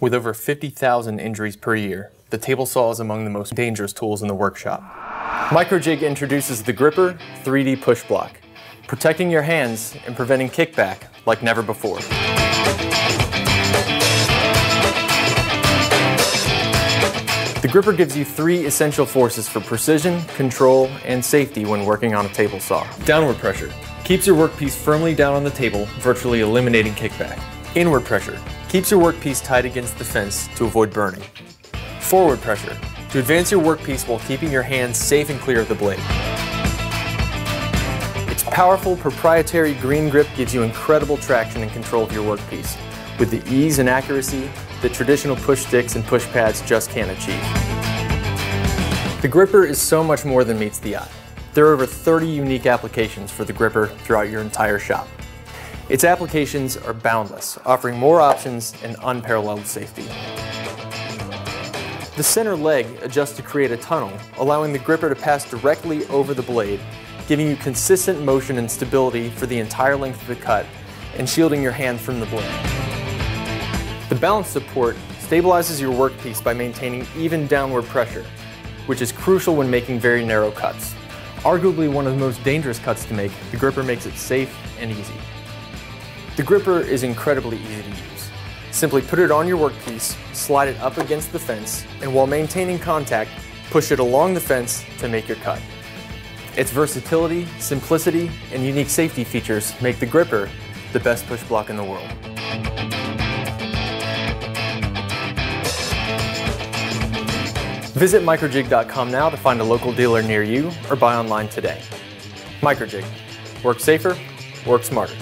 With over 50,000 injuries per year, the table saw is among the most dangerous tools in the workshop. Microjig introduces the GRR-RIPPER 3D push block, protecting your hands and preventing kickback like never before. The GRR-RIPPER gives you 3 essential forces for precision, control, and safety when working on a table saw. Downward pressure keeps your workpiece firmly down on the table, virtually eliminating kickback. Inward pressure keeps your workpiece tight against the fence to avoid burning. Forward pressure to advance your workpiece while keeping your hands safe and clear of the blade. Its powerful proprietary green grip gives you incredible traction and control of your workpiece, with the ease and accuracy that traditional push sticks and push pads just can't achieve. The GRR-RIPPER is so much more than meets the eye. There are over 30 unique applications for the GRR-RIPPER throughout your entire shop. Its applications are boundless, offering more options and unparalleled safety. The center leg adjusts to create a tunnel, allowing the GRR-RIPPER to pass directly over the blade, giving you consistent motion and stability for the entire length of the cut and shielding your hand from the blade. The balance support stabilizes your workpiece by maintaining even downward pressure, which is crucial when making very narrow cuts. Arguably one of the most dangerous cuts to make, the GRR-RIPPER makes it safe and easy. The GRR-RIPPER is incredibly easy to use. Simply put it on your workpiece, slide it up against the fence, and while maintaining contact, push it along the fence to make your cut. Its versatility, simplicity, and unique safety features make the GRR-RIPPER the best push block in the world. Visit Microjig.com now to find a local dealer near you or buy online today. Microjig. Work safer, work smarter.